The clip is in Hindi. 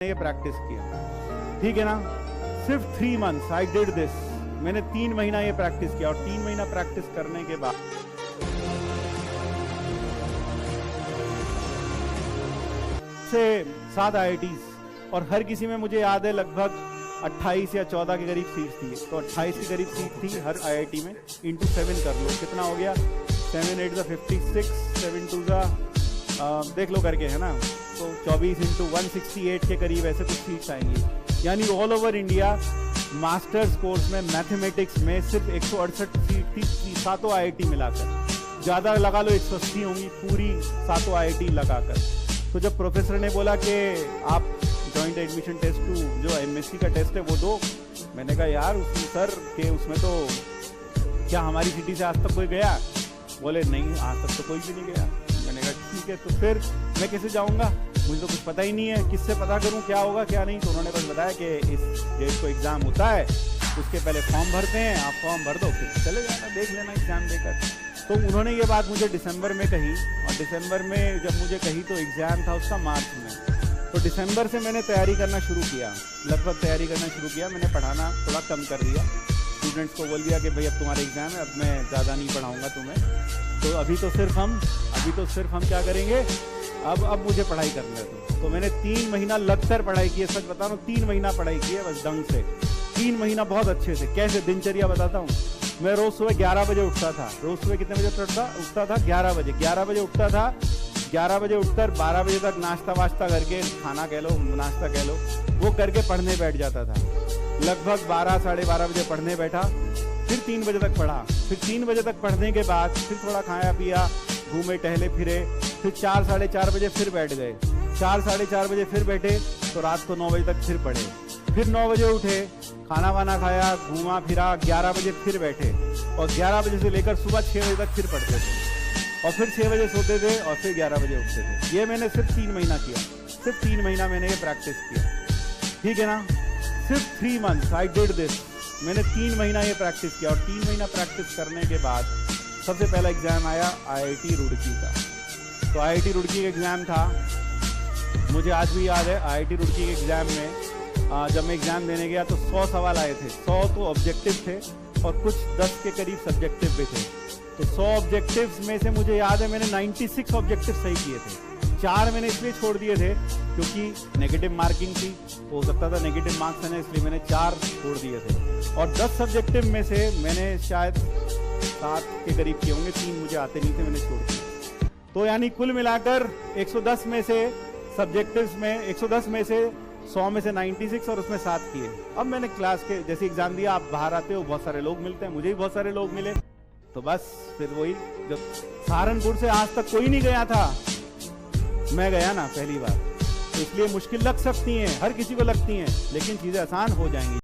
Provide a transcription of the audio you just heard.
ये प्रैक्टिस किया, ठीक है ना। सिर्फ 3 months आई डिड दिस। मैंने 3 महीना ये प्रैक्टिस किया और 3 महीना प्रैक्टिस करने के बाद से 7 IITs और हर किसी में मुझे याद है लगभग 28 या 14 के करीब सीट थी। तो 28 के करीब सीट थी हर IIT में। इंटू 7 कर लो, कितना हो गया? 7 8 56, 7 2 देख लो करके, है ना। तो 24 इंटू 168 के करीब ऐसे कुछ सीट्स आएंगी। यानी all over India masters course में मैथमेटिक्स में सिर्फ 168 सीट थी, सातों IIT मिलाकर। ज़्यादा लगा लो 180 होंगी पूरी सातों IIT लगाकर। तो जब प्रोफेसर ने बोला कि आप जॉइंट एडमिशन टेस्ट 2 जो MSc का टेस्ट है वो दो, मैंने कहा यार सर के उसमें तो क्या हमारी सिटी से आज तक कोई गया? बोले नहीं, आज तक तो कोई भी नहीं गया। मैंने कहा ठीक है, तो फिर मैं कैसे जाऊंगा? मुझे तो कुछ पता ही नहीं है, किससे पता करूं क्या होगा क्या नहीं। तो उन्होंने बस बताया कि इस डेट को एग्ज़ाम होता है, उसके पहले फॉर्म भरते हैं, आप फॉर्म भर दो फिर चले जाना, देख लेना एग्ज़ाम देकर। तो उन्होंने ये बात मुझे दिसंबर में कही, और दिसंबर में जब मुझे कही तो एग्ज़ाम था उसका मार्च में। तो दिसंबर से मैंने तैयारी करना शुरू किया, लगभग तैयारी करना शुरू किया। मैंने पढ़ाना थोड़ा कम कर दिया, स्टूडेंट्स को बोल दिया कि भाई अब तुम्हारा एग्ज़ाम है, अब मैं ज़्यादा नहीं पढ़ाऊँगा तुम्हें। तो अभी तो सिर्फ हम क्या करेंगे, अब मुझे पढ़ाई करने दो। तो मैंने 3 महीना लगकर पढ़ाई की है, सच बता रहा हूँ 3 महीना पढ़ाई की है बस ढंग से। 3 महीना बहुत अच्छे से। कैसे दिनचर्या बताता हूँ। मैं रोज़ सुबह 11 बजे उठता था। रोज़ सुबह कितने बजे उठता था? 11 बजे। 11 बजे उठता था। 11 बजे उठकर 12 बजे तक नाश्ता वाश्ता करके, खाना कह लो नाश्ता कह लो, वो करके पढ़ने बैठ जाता था। लगभग 12 साढ़े 12 बजे पढ़ने बैठा, फिर 3 बजे तक पढ़ा। फिर 3 बजे तक पढ़ने के बाद फिर थोड़ा खाया पिया, घूमे टहले फिरे, फिर 4 साढ़े 4 बजे फिर बैठ गए। 4 साढ़े 4 बजे फिर बैठे तो रात को 9 बजे तक फिर पढ़े। फिर 9 बजे उठे, खाना वाना खाया, घूमा फिरा, 11 बजे फिर बैठे, और 11 बजे से लेकर सुबह 6 बजे तक फिर पढ़ते थे, और फिर 6 बजे सोते थे, और फिर 11 बजे उठते थे। ये मैंने सिर्फ 3 महीना किया। सिर्फ 3 महीना मैंने ये प्रैक्टिस किया, ठीक है ना। सिर्फ 3 months आई डिड दिस। मैंने 3 महीना ये प्रैक्टिस किया, और 3 महीना प्रैक्टिस करने के बाद सबसे पहला एग्ज़ाम आया IIT रुड़की का। तो IIT रुड़की का एग्ज़ाम था, मुझे आज भी याद है। IIT रुड़की के एग्ज़ाम में जब मैं एग्ज़ाम देने गया तो 100 सवाल आए थे। 100 तो ऑब्जेक्टिव थे और कुछ 10 के करीब सब्जेक्टिव भी थे। तो 100 ऑब्जेक्टिव्स में से मुझे याद है मैंने 96 ऑब्जेक्टिव सही किए थे। 4 मैंने इसलिए छोड़ दिए थे क्योंकि नेगेटिव मार्किंग थी, हो सकता था नेगेटिव मार्क्स है ना, इसलिए मैंने 4 छोड़ दिए थे। और 10 सब्जेक्टिव में से मैंने शायद 7 के करीब किए होंगे, 3 मुझे आते नहीं थे, मैंने छोड़ दिए। तो यानी कुल मिलाकर 110 में से सब्जेक्टिव्स में 110 में से 100 में से 96 और उसमें 7 किए। अब मैंने क्लास के जैसे एग्जाम दिया, आप बाहर आते हो बहुत सारे लोग मिलते हैं, मुझे भी बहुत सारे लोग मिले। तो बस फिर वही, जब सहारनपुर से आज तक कोई नहीं गया था, मैं गया ना पहली बार। तो इसलिए मुश्किल लग सकती हैं, हर किसी को लगती हैं, लेकिन चीज़ें आसान हो जाएंगी।